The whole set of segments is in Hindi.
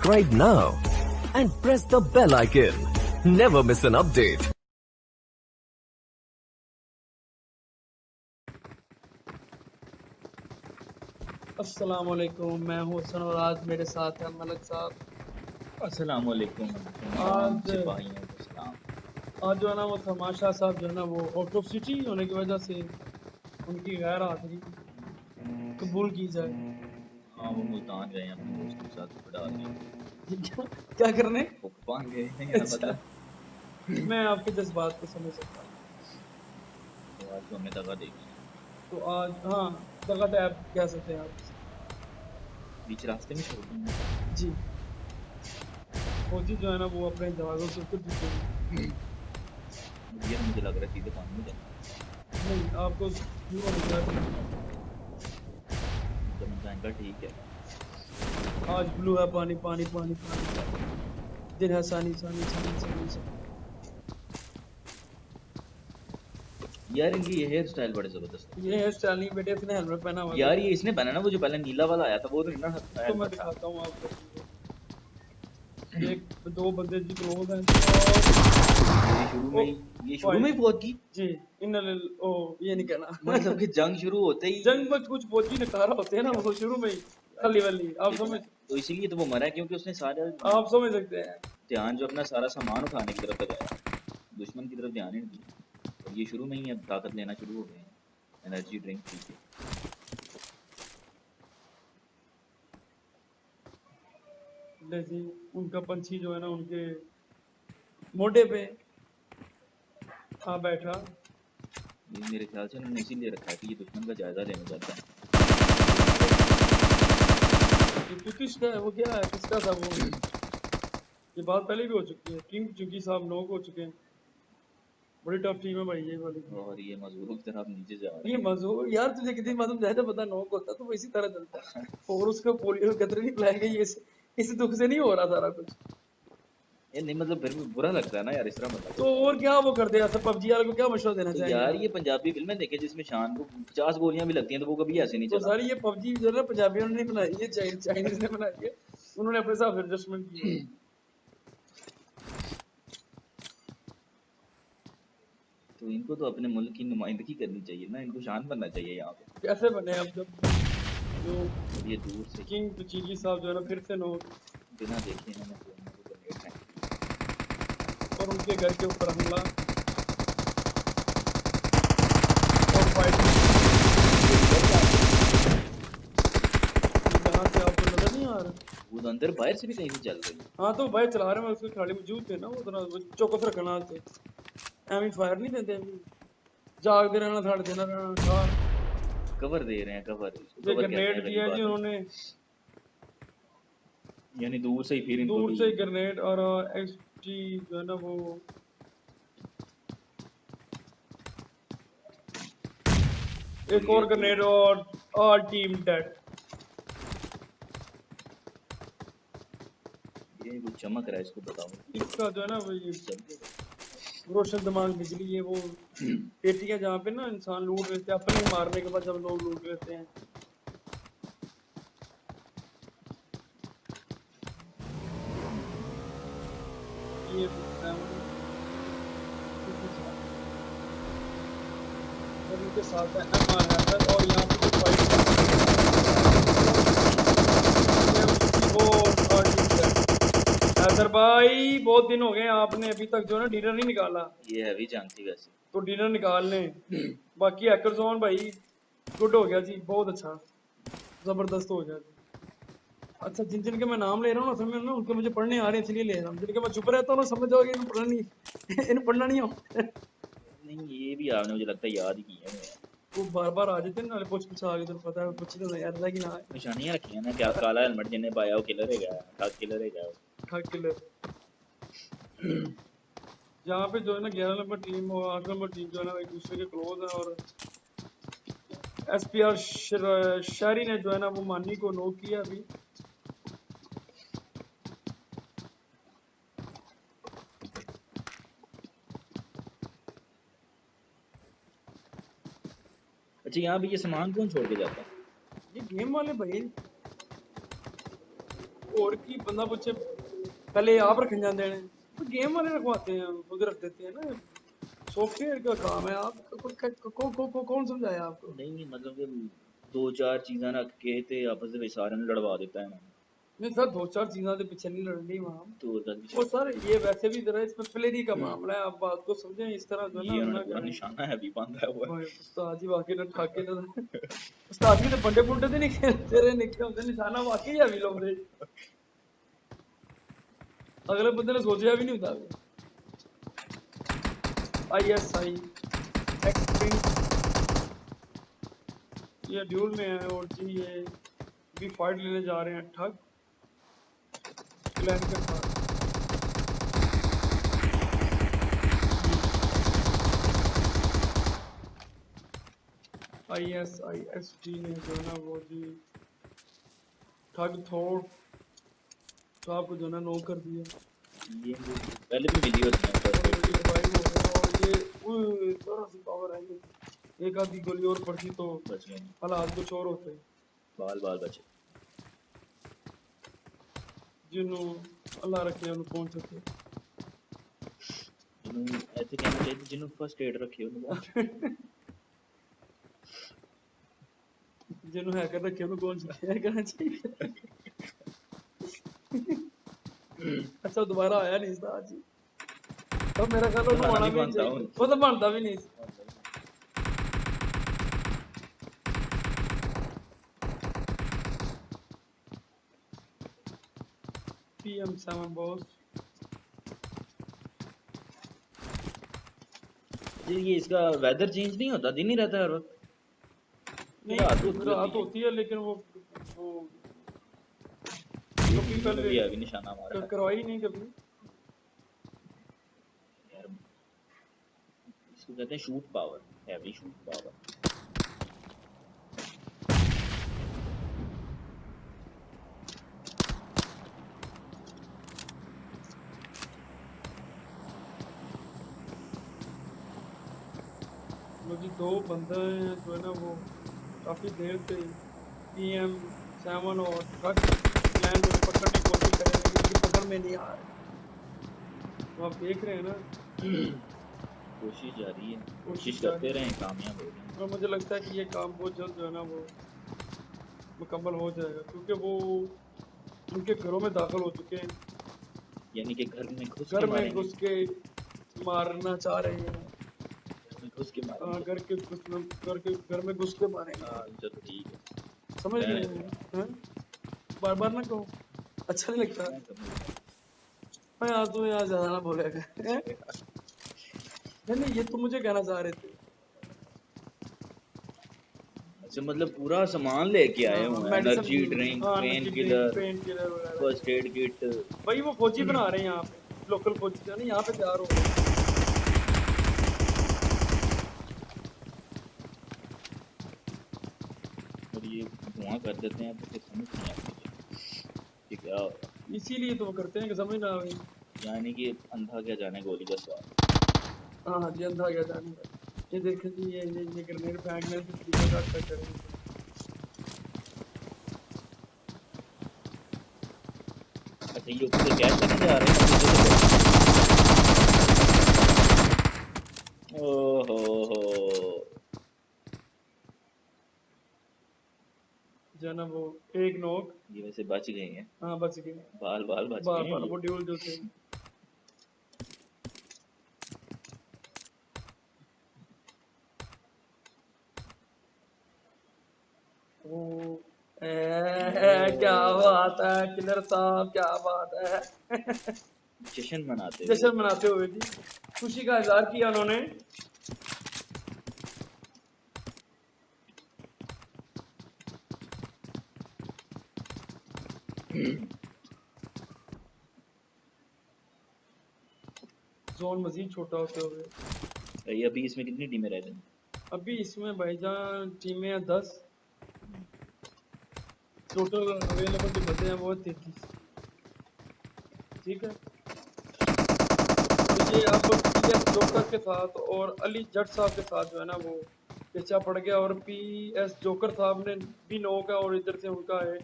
subscribe now and press the bell icon. Never miss an update. अस्सलाम वालेकुम, मैं हूँ हसन और आज मेरे साथ है मलक साहब। अस्सलाम वालेकुम आज सिपाहियों को सलाम। आज जो है ना वो तमाशा साहब जो है ना वो आउट ऑफ सिटी होने की वजह से उनकी गैर हाजिरी कबूल की जाए। हाँ वो मुल्तान गए हैं अपने दोस्त के साथ पटाने। क्या करने? हुक्कान गए हैं यार अच्छा, मतलब। मैं आपके जज्बात को समझ सकता हूँ। तो आज तो हमने दगा देखी है। तो आज हाँ, दगा टैब कह सकते हैं आप। बीच रास्ते में छोड़ दूंगा। जी, फौजी जो है ना वो अपने जवानों से उतर चुके हैं। यार मुझे लग रहा है सीधे पानी में जाना नहीं, आपको व्यू होने की वजह से मतलब उनका एंगल ठीक है। आज ब्लू है, पानी पानी पानी पानी पानी। दिन है सानी सानी सानी सानी सानी। यार इनकी ये हेयर स्टाइल बड़े जबरदस्त लगते ये हेयर स्टाइल नहीं बेटे, इसने हेलमेट पहना हुआ हैं। है यार ये देखो। इसने पहना ना वो जो पहले नीला वाला आया था वो तो नहीं ना इसको मैं हेलमेट था। दिखाता हूँ आपको। एक दो बंदे जी क्लोज हैं और ये शुरू ओ में ही ये शुरू में ही फाइट फौज की जी। ओ ये नहीं कहना। मतलब कि जंग शुरू होते ही जंग में कुछ फौजी नकारा होते हैं ना वो शुरू में ही खली वाली आप लेकिन समझ तो इसीलिए तो वो मरा है क्योंकि उसने सारा आप समझ सकते हैं। ध्यान जो अपना सारा सामान उठाने की तरफ लगाया, दुश्मन की तरफ ध्यान ही नहीं दिया। और ये शुरू में ही अब ताकत लेना शुरू हो गए हैं एनर्जी ड्रिंक पी के। जैसे उनका पंछी जो है ना उनके मोढे पे आ बैठा। ये मेरे ख्याल से उन्होंने इसीलिए रखा है कि ये दुश्मन का जायजा लेना चाहता है। ये किसका है वो, क्या है किसका था वो? ये बात पहले भी हो चुकी है, किंग चुकी साहब नॉक हो चुके हैं। बड़ी टफ टीम है भाई ये वाली। और ये मजबूर की तरफ नीचे जा ये रहे मजबूर यार, तुझे कितनी मालूम ज्यादा पता नॉक होता तो वो इसी तरह चलता है। और उसका पोलियो कतरे नहीं पिलाया गया, ये इस दुख से नहीं हो रहा सारा कुछ। हैं। नहीं मतलब फिर भी बुरा लगता है ना यार, इस तरह मतलब तो होता है। और क्या वो कर दे ऐसा, पबजी वाले को क्या मशवरा देना तो चाहेंगे यार आप? ये पंजाबी फिल्में देखे जिसमें शान को 50 गोलियां भी लगती हैं तो वो कभी ऐसे नहीं तो चला। सारी ये पबजी जो है ना पंजाबियों ने नहीं बनाई, ये चाइनीज ने बनाई है। उन्होंने अपने हिसाब से एडजस्टमेंट की है। तो इनको तो अपने मुल्क की नुमाइंदगी करनी चाहिए ना, इनको शान बनना चाहिए यहाँ पे। कैसे बने अब जब जो और ये दूर से किंग चीकी साहब जो है ना फिर से नॉक, बिना देखे इन्होंने गोलियों को ग्रेनेड फेंक और उनके घर के ऊपर हमला और फाइट। यहाँ से आपको नजर नहीं आ रहा? दिया। वो तो अंदर बाहर से भी कहीं से चल रही है। हाँ तो भाई चला रहे हैं, उसके खाली मौजूद थे ना, वो चौकस रखना से एवं फायर नहीं देते अभी। जागते रहना, थड़ देना रहना ठार। कवर दे रहे हैं, कवर इसको ये कवर कहते ग्रेनेड हैं गरीब दिया जी आदमी। उन्होंने, यानी दूर से ही फिर इनको दूर भी से ग्रेनेड और एक्सटी जो है ना वो एक ये और तो ग्रेनेड और ऑल टीम डेड। ये कुछ चमक रहा है, इसको बताओ। इसका जो है ना वो ये चल रोशन दिमाग बिजली, ये वो पेटियां जहाँ पे ना इंसान लूट लेते हैं अपने मारने के बाद, जब लोग लूट लेते हैं। ये और इनके साथ है एमआर हैदर, और यहाँ पे जो फाइट हैदर भाई, बहुत दिन हो गए आपने अभी तक जो है ना डिनर नहीं निकाला, ये हैवी जंग थी वैसे। तो डिनर निकाल लें। बाकी हैकर जोन भाई गुड हो गया जी, बहुत अच्छा, जबरदस्त हो गया जी। अच्छा, जिन जिनके मैं नाम ले रहा हूँ ना, असल में ना उनके मुझे पढ़ने आ रहे हैं इसलिए ले रहा हूँ, जिनके मैं चुप रहता हूँ ना समझ जाओगे इन्हें पढ़ना नहीं। इन्हें पढ़ना नहीं हो। नहीं ये भी आपने मुझे लगता है याद ही किया है। वो बार बार आ जाते हैं ना, पूछ पूछ आगे तो पता है कुछ तो याद है कि ना निशानियां रखी है ना, क्या काला हेलमेट जिन्हें पाया वो किलर है, गया ठग किलर है गया। है किलर। यहाँ पे जो है ना 11 नंबर टीम और 8 नंबर टीम जो है ना एक दूसरे के क्लोज है, और एसपीआर शहरी ने जो है ना वो मानी को नॉक किया अभी। अच्छा यहाँ पे ये सामान कौन छोड़ के जाता है? ये गेम वाले भाई और की बंदा पूछे पहले आप रखने जाते हैं तो गेम वाले रखवाते हैं खुद रख देते हैं ना सॉफ्टवेयर का काम है आप कौन समझाया आपको नहीं मतलब कि दो चार चीज़ां रख के ते आपस में सारे ने लड़वा देता है ना नहीं सर दो चार चीजों के पीछे नहीं लड़नी वहाँ तो और गल और पीछे सर ये वैसे भी जरा इसमें प्लेरी का मामला है आप बात को समझें इस तरह जो है ये ना उन्होंने ना पूरा करें निशाना है भी बांधा हुआ भाई उस्ताद जी वाकई ना ठाके ना उस्ताद जी तो बंडे बुंडे ते नहीं खेलते रहे निकले होंदे निशाना वाकई है भी लाਉਂਦੇ अगले बंदे ने सोचा भी नहीं होता ISI एक्सट्रीम ये ड्यूल में है और जी ये भी फाइट लेने जा रहे हैं ठग क्लैन के साथ ISIST ने जो है ना वो जी ठग थोड़ साहब को जो है ना नो कर दिया ये पहले भी मिली होती है और फर्स्ट ये रिवाइव हो गया और ये थोड़ा सी पावर आई है एक आधी गोली और पड़ती तो बच गए नहीं हालात कुछ और होते बाल बाल बचे जिन्हों अल्लाह रखे उन्हें पहुंच सके जिन्होंने ऐसे कहना चाहिए जिन्होंने फर्स्ट एड रखी है उन्होंने जिन्हों हैकर रखे उन्हें कौन सा हैकर करना चाहिए अच्छा दोबारा आया नहीं था आज तो मेरा ख्याल उन्हें बनाना आना नहीं भी नहीं बनता चाहिए वो तो बनता भी नहीं PM7 बॉस ये इसका वेदर चेंज नहीं होता दिन ही रहता है हर वक्त नहीं रात रात होती है लेकिन वो ये कभी वीडियो में पहले भी अभी निशाना हमारा करवाई नहीं कभी यार इसको कहते हैं shoot power heavy shoot power मुझे दो बंदे हैं जो है ना वो काफी देर से PM7 और ट्रक लैंड में पकड़ने की कोशिश कर रहे हैं लेकिन उनकी पकड़ में नहीं आ रहे तो आप देख रहे हैं ना कोशिश जारी है कोशिश कोशिश जारी करते है। रहें कामयाब हो जाएं और मुझे लगता है कि ये काम बहुत जल्द जो है ना वो मुकम्मल हो जाएगा क्योंकि वो उनके घरों में दाखिल हो चुके हैं यानी कि घर में घुस घर के में मारेंगे घुस के मारना चाह रहे हैं घर में घुस के मारेंगे घर में घुस के मारेंगे हाँ चलो ठीक है समझ मैं गए हैं बार बार ना कहो अच्छा नहीं लगता मैं समझ गया। मैं यार तुम्हें यार ज्यादा ना बोलेगा नहीं नहीं ये तुम मुझे कहना चाह रहे थे अच्छा मतलब पूरा सामान लेके आए हुए हैं medicine energy drink pain pain killer killer वगैरह फर्स्ट एड किट भाई वो फौजी बना रहे हैं यहाँ पे लोकल फौजी जो है ना यहाँ पे तैयार हो गए और ये धुआं कर देते हैं तो फिर समझ नहीं आती कि क्या हो रहा है। इसीलिए तो वो करते हैं कि समझ ना आवे यानी कि अंधा क्या जाने गोली का स्वाद हाँ हाँ जी अंधा क्या जाने ये देखें जी ये ग्रेनेड फेंकने से तरीका का करेंगे अच्छा ये ऊपर से कैश करने जा रहे हैं ओहो हो जो है ना वो एक नोक ये वैसे बच गए हैं हाँ बच गए बाल बाल बच बार गए बार हैं वो ड्यूल जो थे वो क्या बात है किलर साहब क्या बात है जश्न मनाते हुए जश्न मनाते हुए जी खुशी का इजहार किया उन्होंने जोन मजीद छोटा होते हुए ये अभी इसमें कितनी टीमें रह गई अभी इसमें भाईजान टीमें हैं 10 टोटल अवेलेबल जो बचे हैं वो 33 ठीक है तो ये अब PS जोकर के साथ और अली जट साहब के साथ जो है ना वो पीछा पड़ गया और PS जोकर साहब ने भी नौ का और इधर से उनका है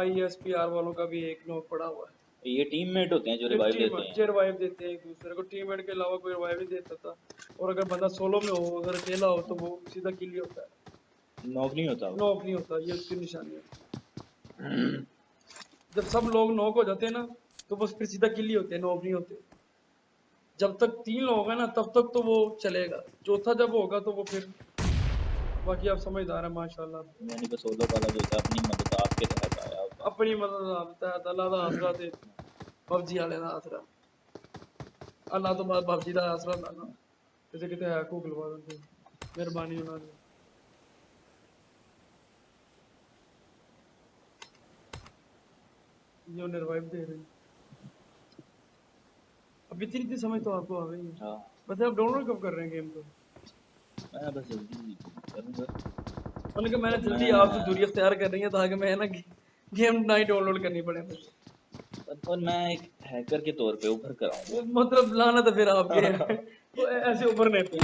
ISPR वालों का भी एक नॉक पड़ा हुआ है। ये टीममेट होते हैं जो रिवाइव देते हैं। जो रिवाइव देते हैं एक दूसरे को, टीममेट के अलावा कोई रिवाइव नहीं देता था। और अगर बंदा सोलो में हो, अगर अकेला हो, तो वो सीधा किल ही होता है, नॉक नहीं होता वो। नॉक नहीं होता, ये उसकी निशानी है। जब सब लोग नॉक हो जाते हैं ना, तो बस फिर सीधा किल ही होते हैं, नॉक नहीं होते। जब तक 3 लोग हैं ना, तब तक तो वो चलेगा, चौथा जब होगा तो वो फिर, बाकी आप समझदार हैं माशाल्लाह। यानी कि सोलो वाला जो था अपनी मदद आपके तहत आया होता है। अपनी मदद आता है, अल्लाह दा आसरा ते पबजी वाले दा आसरा, अल्लाह तो बाद पबजी दा आसरा लाना किते किते है को गलवा दे, मेहरबानी उन्हां दी। ये उन्हें रिवाइव दे रहे हैं। अब इतनी समझ तो आपको आ गई है। हाँ वैसे आप डाउनलोड कब कर रहे हैं गेम को? मैं बस जल्दी करूँगा। मैंने कहा मैंने जल्दी मैं आपसे दूरी अख्तियार कर रही है, ताकि मैं ना गेम ना ही डाउनलोड करनी पड़े मुझे। और मैं एक हैकर के तौर पे उभर कर आऊँगा। मतलब लाना तो फिर आपके है। तो ऐसे उभरने पे,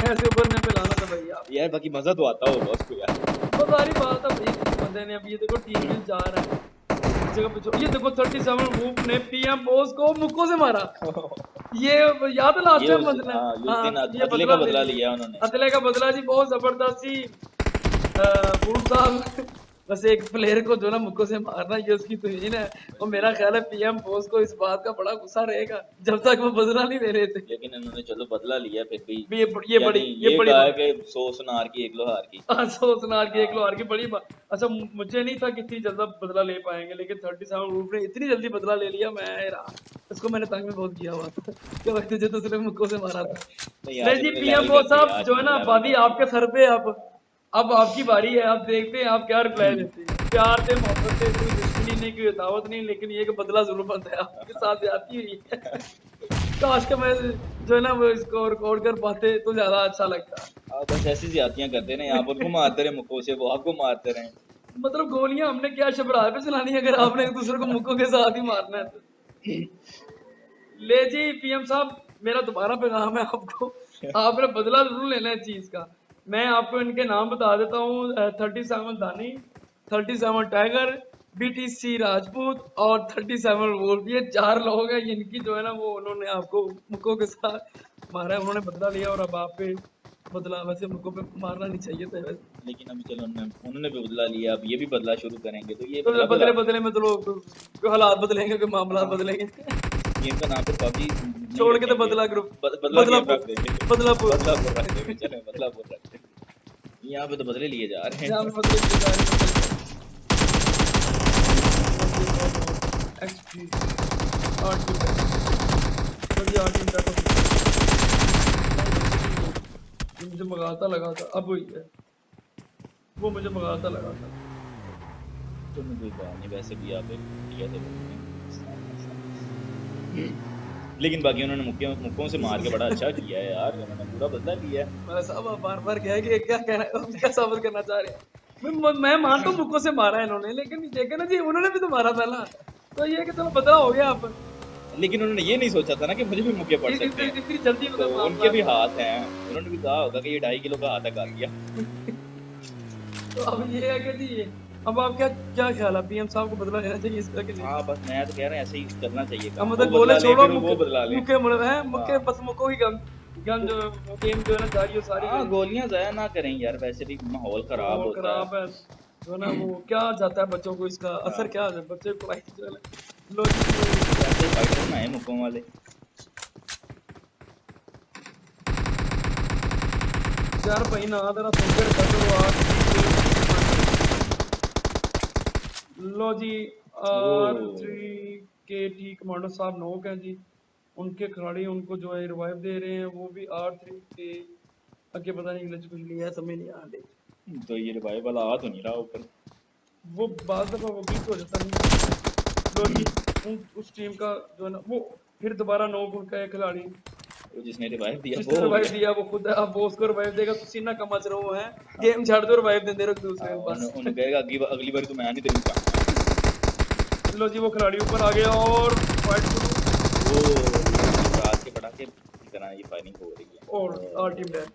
ऐसे उभरने पे लाना तो भाई आप। यार बाकी मजा तो आता होगा उसको यार। तो सारी बात है भाई, किसी बंदे ने, अब ये देखो टीम में जा रहा है इस जगह पे ये देखो 37 वूप ने PM बॉस को मुक्कों से मारा। ये याद है लास्ट ये टाइम उस बदला, हाँ ये उस हाँ दिन ये अदले का बदला लिया उन्होंने। अदले का बदला जी, बहुत जबरदस्त ही। वूप साहब बस एक प्लेयर को जो ना मुक्कों से मारना, ये उसकी तौहीन है। और मेरा ख्याल है PM बॉस को इस बात का बड़ा गुस्सा रहेगा, जब तक वो बदला नहीं ले रहे थे। लेकिन इन्होंने चलो बदला लिया फिर भी। ये यानी बड़ी, ये बड़ी कहा है बात। कि 100 सुनार की 1 लोहार की। सोचनार की एक हाँ लोहार की बड़ी बात। अच्छा मुझे नहीं था कि इतनी जल्दी बदला ले पाएंगे, लेकिन 37 रूप ने इतनी जल्दी बदला ले लिया। मैं रहा इसको, मैंने तंग में बहुत किया हुआ था कि भाई तुझे तो सिर्फ मुक्कों से मारा था। नहीं नहीं आज जी, इन्होंने PM लेवल बॉस कर दिया, साहब आज जो है इन्होंने ना, लेवल आबादी कर आपके सर पे। अब आपकी बारी है, अब देखते हैं आप क्या रिप्लाई देते हैं। प्यार से, मोहब्बत से, कोई दुश्मनी नहीं, कोई दावत नहीं, लेकिन ये कि बदला जरूर बनता है, आपके साथ ज्यादती हुई है। काश के मैं जो है ना वो इसको रिकॉर्ड कर पाते तो ज्यादा अच्छा लगता। दिया। आप बस ऐसी ज्यादतियां करते रहे, आप उनको मारते रहे मुक्कों से, वो आपको मारते रहे। मतलब गोलियां हमने क्या शबराह पे चलानी है, अगर आपने एक दूसरे को मुक्कों के साथ ही मारना है तो। ले जी PM साहब, मेरा दोबारा पैगाम है आपको, आपने बदला जरूर लेना है चीज का। मैं आपको इनके नाम बता देता हूँ, 37 दानी, 37 टाइगर, BTC राजपूत और 37 वोल्फ, ये 4 लोग हैं जिनकी जो है ना वो उन्होंने आपको मुक्कों के साथ मारा है। उन्होंने बदला लिया और अब आप पे बदला, वैसे मुक्कों पे मारना नहीं चाहिए था वैसे। लेकिन अभी चलो उन्होंने भी बदला लिया, अब ये भी बदला शुरू करेंगे, तो ये तो बदला बदले बदला। बदले में तो लोग, कोई हालात बदलेंगे, कोई मामला बदलेंगे। गेम का नाम फिर पबजी नहीं छोड़ के तो रखेंगे, बदला ग्रुप, बदला गेम बदलापुर, रख देंगे। बदलापुर। बदलापुर रख देंगे, चले बदलापुर रख देंगे। यहाँ पे तो बदले लिए जा रहे जहाँ हैं। पे बदले लिए जा रहे हैं। XP 8 मिनट, बस ये 8 मिनट का मुझे मगाता लगा था, अब हुई है वो, मुझे मगाता लगा था। तो कोई बात नहीं, वैसे भी आप एक दिया तो लेकिन बाकी उन्होंने मुक्कों से मार के बड़ा अच्छा किया है यार, उन्होंने पूरा बदला लिया है। मैं साहब आप बार बार कह कि क्या कहना है, क्या साबित करना चाह रहे हैं। मैं मानता हूँ मुक्कों से मारा है इन्होंने, लेकिन देखे ना जी, उन्होंने भी तो मारा था ना, तो ये कि चलो बदला हो गया। आप लेकिन उन्होंने ये नहीं सोचा था ना कि मुझे भी मुक्के पड़ सकते हैं, इतनी जल्दी तो मतलब उनके भी मामला। हाथ हैं, उन्होंने भी कहा होगा कि ये 2.5 किलो का हाथ है, दिया। तो अब ये है कि जी, अब आप क्या क्या ख्याल है, PM साहब को बदला लेना चाहिए इसका कि नहीं? हाँ बस मैं तो कह रहा हूँ ऐसे ही करना चाहिए अब काम, मतलब वो गोले बदला ले छोड़ो, फिर वो मुक्के बदला ले। मुक्के मुड़े हैं, मुक्के हाँ बस मुक्कों की गन, गन जो गेम जो है ना जारी हो सारी हाँ, गई। गोलियां जाया ना करें यार, वैसे भी माहौल खराब माहौल होता खराब है जो है ना, वो क्या जाता है बच्चों को, इसका है। असर हाँ, क्या है बच्चे को पढ़ाई से लो जी, वैसे फाइटर बनाए मुक्कों वाले। यार भाई ना तेरा सोकर कर दो आज। लो जी, ओ R3 के टी कमांडो साहब नोक हैं जी, उनके खिलाड़ी उनको जो है रिवाइव दे रहे हैं, वो भी R3 के आगे पता नहीं इंग्लिश कुछ लिया है, समझ नहीं आ रही। तो ये रिवाइव वाला आ तो नहीं रहा ऊपर। वो बात दफा वो भी हो जाता नहीं। लो जी, उस टीम का जो है ना वो फिर दोबारा नोक उनका एक खिलाड़ी, वो जिसने रिवाइव दिया जिसने वो हो रिवाइव गया। दिया वो खुद है, अब वो उसको रिवाइव देगा तो सीना कम मच रहा है, हाँ, गेम छाड़ दो, रिवाइव दे दे रहे दूसरे हाँ, के पास। उन्हें कहेगा अगली बार तो मैं नहीं तेरी चाहूंगा। लो जी, वो खिलाड़ी ऊपर आ गया और फाइट शुरू, वो रात के पटाखे की तरह ये फायरिंग हो रही है। और आर टीम डेथ।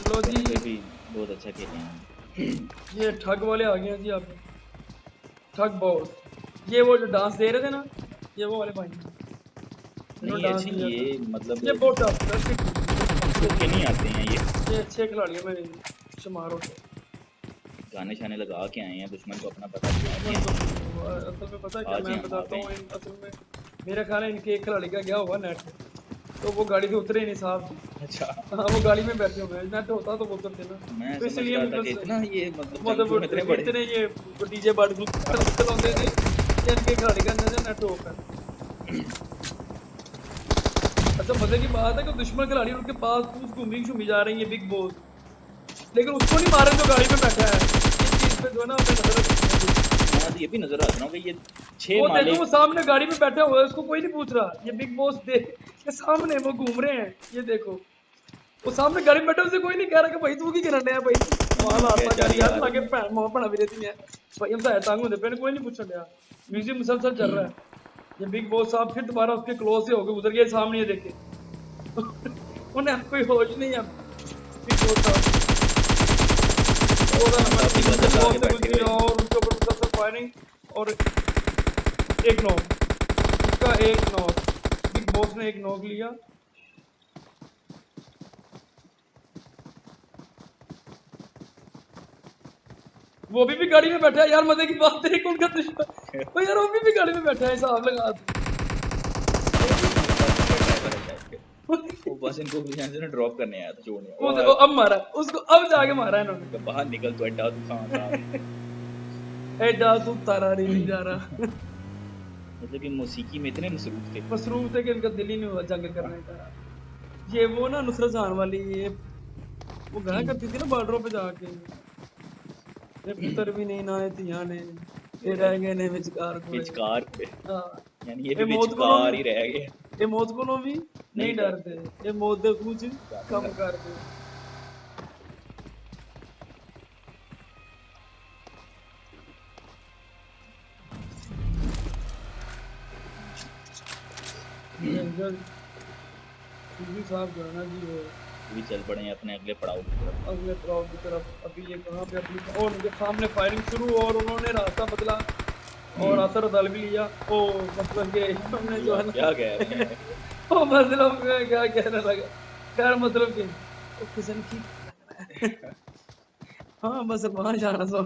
लो जी, वैसे भी बहुत अच्छा खेले हैं। ये ठग वाले आ गए हैं जी। आप ठग बॉस, ये वो जो डांस दे रहे थे ना, ये वो वाले भाई हैं जिन्होंने नहीं डांस ऐसे दिया ये था। मतलब ये बहुत टफ है, छुप के नहीं आते हैं ये अच्छे खिलाड़ियों में शुमार होते हैं। गाने शाने लगा के आए हैं, दुश्मन को अपना पता लगा के दुश्मन आए हैं। को असल में पता है क्या, आज ही मैं हम आ बताता गए हूँ हैं। असल में मेरा ख्याल है इनके एक खिलाड़ी का गया हुआ नेट, तो वो गाड़ी से उतरे ही नहीं साहब जी। अच्छा, हाँ वो गाड़ी में बैठे हुए हैं, नेट होता तो वो उतरते ना, मैं तो समझ इसलिए रहा था कि मतलब इतना ये मतलब जंग में मतलब इतने बड़े। इतने ये डीजे बाड़ चलाते नहीं, ये इनके खिलाड़ी का अंदर नेट होकर। अच्छा मजे की बात है कि दुश्मन खिलाड़ी उनके पास पूछ घूमी घूमी जा रही है बिग बॉस, लेकिन उसको नहीं मारे जो गाड़ी में बैठा है। इस चीज पे जो है ना हमें नजर रखनी है। मैं तो ये भी नजर रख रहा हूँ कि ये 6 वो देखो वो मालिक। सामने गाड़ी में बैठा हुआ है, उसको कोई नहीं पूछ रहा, ये बिग बॉस देख के सामने वो घूम रहे हैं, ये देखो वो सामने गाड़ी में बैठा, उसे कोई नहीं कह रहा कि भाई तू की करने है भाई, वहां लाता कर बेचारी यार यार लाके भैन मोह बना भी रहती है भाई, हम तो तंग होते पे कोई नहीं पूछने दिया। म्यूजिक मुसलसल चल रहा है, ये बिग बॉस साहब फिर दोबारा उसके क्लोज से होके गुजर गए सामने, ये देखे उन्हें कोई होश नहीं है बिग बॉस साहब। 14 नंबर काफी की गजब ला बॉल के से बैठे गुजरी हुए हैं। और उसके ऊपर मुसलसल फायरिंग, और एक नॉक, उसका एक नॉक, बिग बॉस ने एक नॉक लिया। वो भी गाड़ी में बैठा है यार, मजे की बात है उनका दुश्मन, ओ यार वो भी गाड़ी में बैठा है, हिसाब लगा वो भी मेरे ख्याल से उनका ड्राइवर है शायद से। तू। वो बस इनको यहाँ से ना ड्रॉप करने आया था, छोड़ने वो वो देखो अब मारा उसको, अब जाके मारा कि इन्होंने। बाहर निकल तो अड्डा तू खानदार। एडा तू तारा नहीं जा रहा। मतलब कि मौसीकी में इतने मसरूफ थे। मसरूफ थे कि इनका दिल ही नहीं हुआ जंग करने का। ये वो ना नुसरत जहान वाली, ये वो गाया करती थी ना बॉर्डरों पे जाके, ये पुत्र भी नहीं ना तिया ने, ये रह गए ने विचकार कोले। विचकार पे, हाँ, यानी ये भी ये मौत को भी, विचकार ही रह गए। ये मौत को भी नहीं नहीं डरते। डरते, ये मौत दे कुछ कम कम कर। कर दे। ये अंजल टीवी साहब जो है ना जी, वो भी चल पड़े हैं अपने अगले पड़ाव की तरफ। अगले पड़ाव की तरफ। अभी ये कहाँ पे अपनी, और उनके सामने फायरिंग शुरू, और उन्होंने रास्ता बदला और असर दल भी लिया। ओ मतलब के हमने जो भैया है क्या कह रहे ना हैं। ओ मतलब मैं क्या कहने लगा, खैर मतलब कि ओ किसन की लग रहा है। हाँ बस वहां जाना सो।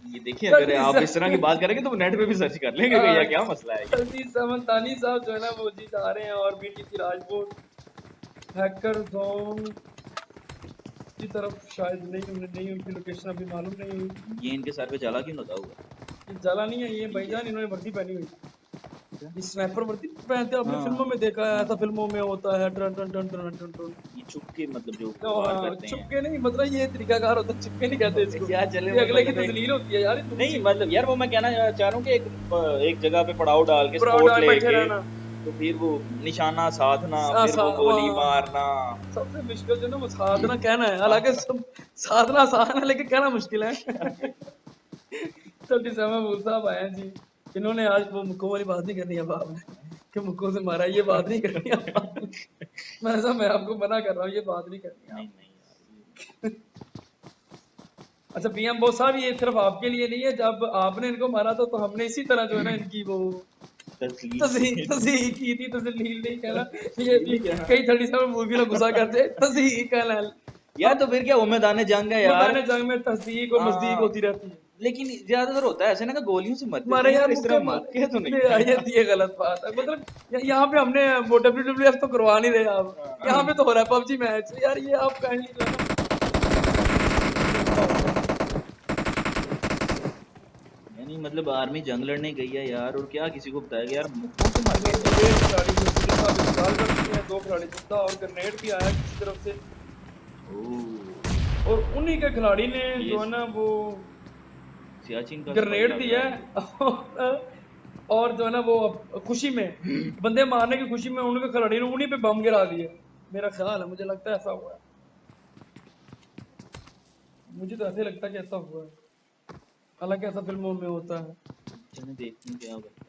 ये देखिए, अगर जल्दी आप से इस तरह की बात करेंगे तो वो नेट पे भी सर्च कर लेंगे कि हाँ, यार क्या मसला है ये। जल्दी समझदानी साहब जो है ना वो जीत आ रहे हैं, और बीटीसी राजपूत हैकर जोन की तरफ शायद नहीं, उन्हें नहीं, उनकी लोकेशन अभी मालूम नहीं हुई। ये इनके सर पे जाला क्यों लगा हुआ है? ये जला नहीं है ये ठीक है। भाईजान, इन्होंने वर्दी पहनी हुई है। अच्छा। ये स्नाइपर वर्दी पहनते हैं, आपने फिल्मों हाँ में देखा है, हाँ। ऐसा फिल्मों में होता है, टन टन टन टन टन टन। ये छुप के मतलब जो तो वार हाँ करते हैं। चुपके नहीं, मतलब ये तरीकाकार होता है, चुपके नहीं कहते इसको, या चले ये वो अगले की मतलब एक, तजलील होती है यार, ये नहीं दूसरी मतलब यार वो मैं कहना चाह रहा हूँ कि एक जगह पे पड़ाव डाल के ब्राउड स्पोर्ट बैठे लेके, रहना। तो फिर वो निशाना साधना, फिर वो गोली वहाँ मारना। सबसे मुश्किल जो ना वो साधना कहना है, हालांकि सब साधना आसान है लेकिन कहना मुश्किल है। तो डिसामा मूल साहब आए हैं जी, इन्होंने आज वो मुक्कों वाली बात नहीं करनी है बाप ने, कि मुक्कों से मारा, ये बात नहीं करनी है बाप ने। मैं आपको मना कर रहा हूँ, ये बात नहीं करनी है नहीं आप। नहीं यार अच्छा पीएम बोस साहब, ये सिर्फ आपके लिए नहीं है, जब आपने इनको मारा था तो हमने इसी तरह जो है ना इनकी वो तस्हीर तस्लील। तस्हीर की थी, तस्लील नहीं कहना, ये तस्लील भी ही कहना। कई 37 मूवी ना गुस्सा करते, तस्हीर कहना। यार अब तो फिर क्या वो मैदान जंग है यार। मैदान जंग में तस्दीक और मस्दीक हाँ, होती रहती है। लेकिन ज्यादातर होता है ऐसे ना कि गोलियों से मरते थे मारे यार, यार इस तरह मुक्के मारे, मौके तो नहीं था यार। ये गलत बात है, मतलब यहाँ पे हमने वो WWF तो करवा नहीं रहे आप, यहाँ पे तो हो रहा है PUBG मैच यार, ये आप काइंडली जो है ना देखना होगा। यानी मतलब आर्मी जंग लड़ने गई है यार, और क्या किसी को बताया कि यार मुक्कों से मर मतलब गए। कि एक खिलाड़ी जो पुलिस साहब इंतकाल कर चुके हैं, 2 खिलाड़ी जिंदा, और ग्रेनेड भी आया किसी तरफ से, ओह, और उन्हीं के खिलाड़ी ने ये जो है ना वो सियाचिन का सवाल ग्रेनेड लग दिया रहा है मुझे। है। और जो है ना वो खुशी में, बंदे मारने की खुशी में उनके खिलाड़ी ने उन्हीं पे बम गिरा दिए। मेरा ख्याल है, मुझे लगता है ऐसा हुआ है, मुझे तो ऐसे लगता है कि ऐसा हुआ है, हालांकि ऐसा फिल्मों में होता है। चलें देखते हैं क्या बनता है।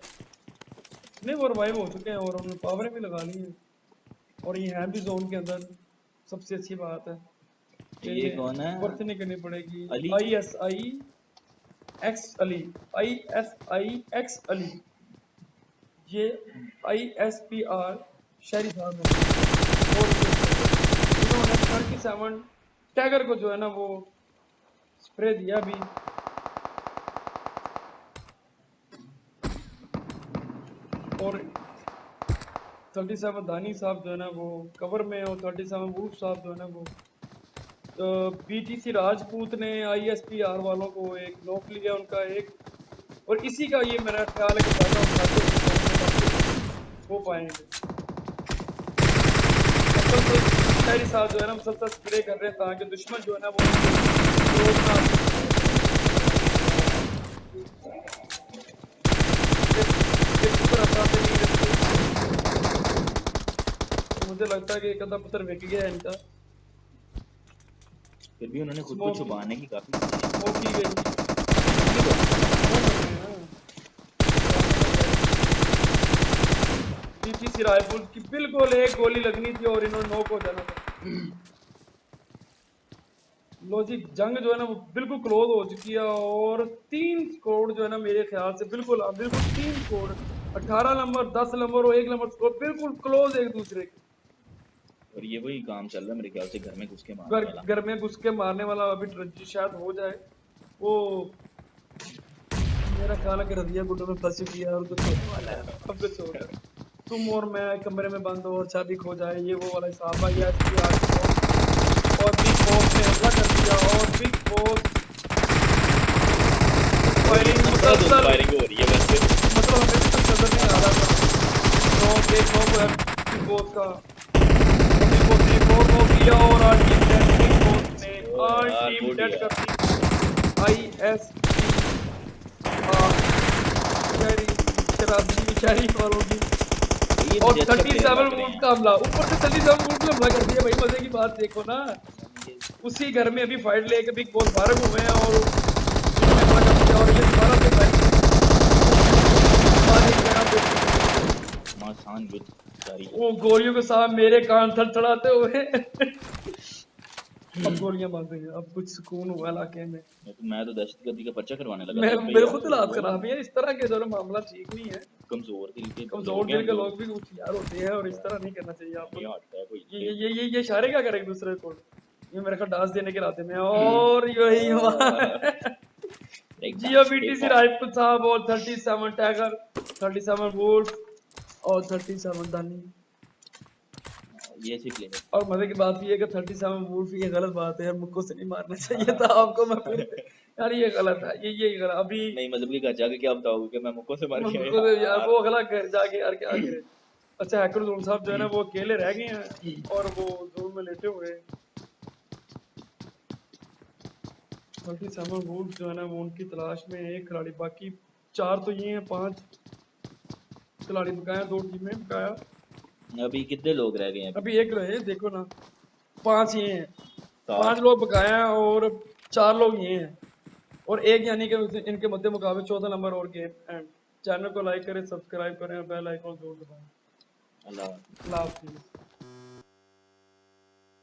नहीं वो रिवाइव हो चुके हैं और उन्होंने पावरें भी लगा ली हैं, और ये हैं भी जोन के अंदर, सबसे अच्छी बात है। ये कौन है? बर्थ नहीं करनी पड़ेगी। अली? ISIX अली, ISIX अली, ये ISPR शहरी साहब है। और इन्होंने 37 टैगर को जो है ना वो स्प्रे दिया अभी। और 37 दानी साहब जो है ना वो कवर में, और 37 वुल्फ साहब जो है ना वो BTC राजपूत ने ISPR वालों को एक नोक लिया उनका एक, और इसी का ये मेरा ख्याल है कि फायदा उठाते हो पाएंगे। शहरी साहब जो है ना मुसलसल स्प्रे कर रहे हैं ताकि दुश्मन जो है ना वो रोक ना मुझे लगता है कि एक आधा पत्थर बिक गया है इनका। फिर भी उन्होंने खुद को छुपाने की काफी वो की गई BTC रायपुर की बिल्कुल एक गोली लगनी थी और इन्होंने नॉक हो जाना था। लो जी, जंग जो है ना वो बिल्कुल क्लोज हो चुकी है, और 3 स्कोर जो है ना मेरे ख्याल से बिल्कुल 3 स्कोर, 18 नंबर, 10 नंबर और 1 नंबर स्कोर बिल्कुल क्लोज एक दूसरे के। और ये वही काम चल रहा है मेरे ख्याल से, घर में घुस के मारने वाला। घर में घुस के मारने वाला अभी शायद हो जाए वो। मेरा ख्याल है कि रजिया गुड्डो में फंस चुकी है और कुछ होने वाला है। अब कुछ होगा, तुम और मैं कमरे में बंद हो और चाबी खो जाए, ये वो वाला हिसाब है। और बिग बॉस ने हमला कर दिया, और बिग बॉस फायरिंग मुसलसल फायरिंग हो रही है वैसे, मतलब हमें तो कुछ नजर नहीं आ रहा था। तो देख लो बिग बॉस का, बिग बॉस ने एक और नॉक किया और आज टीम डेड, बिग बॉस ने आज टीम डेड कर दी। ISPR शहरी वालों की। ये और मुझे अच्छा 37 प्लेयर लग रहे वुल्फ हैं। का हमला, ऊपर से 37 वुल्फ ने हमला कर दिया भाई। मजे की बात देखो ना, ये उसी घर में अभी फाइट लेके बिग बॉस बाहर घूमे हैं और उसने हमला कर दिया, और ये दोबारा से फाइट मासान युद्ध जारी है। वो गोलियों के साथ मेरे कान थड़थड़ाते हुए अब गोलियां बंद हुई हैं, अब कुछ सुकून हुआ इलाके में। मैं तो दहशतगर्दी का पर्चा करवाने लगा मैं था मेरे यार, खुद हालात खराब है, इस तरह के जो है मामला ठीक नहीं है। कमजोर दिल के कमजोर लोग हैं दिल के जो। लोग भी होशियार होते हैं, और इस तरह नहीं करना चाहिए आपको। ये अटैक हुई ये इशारे क्या करें एक दूसरे को, ये मेरे को डांस देने के राते में। और यही जियो BTC राजपूत साहब और 37 टैगर, 37 वुल्फ और 37 दानी। ये सी प्लेयर। और मजे की बात ये है कि 37 वुल्फ, ये गलत बात है यार, मुझको से नहीं मारना चाहिए था आपको। मैं फिर यार ये गलत है, ये गलत अभी। नहीं मतलब कि घर जाके क्या बताओगे कि मैं मुक्को से मार के मुझको तो यार आया वो अगला घर जाके यार क्या करे। अच्छा, हैकर जोन साहब जो है ना वो अकेले रह गए हैं और वो जोन में लेटे हुए हैं। 37 वुल्फ जो है ना वो उनकी तलाश में एक खिलाड़ी, बाकी 4 तो ये हैं, 5 खिलाड़ी बकाया, 2 टीमें बकाया। अभी कितने लोग रह गए हैं? अभी एक रहे, देखो ना, 5 ये हैं, 5 सात। लोग बकाया हैं और 4 लोग ये हैं, और एक यानी कि इनके मध्य मुकाबले 14 नंबर और गेम एंड। चैनल को लाइक करें, सब्सक्राइब करें, बेल आइकॉन जरूर दबाएं। अल्लाह। अल्लाह हाफिज़।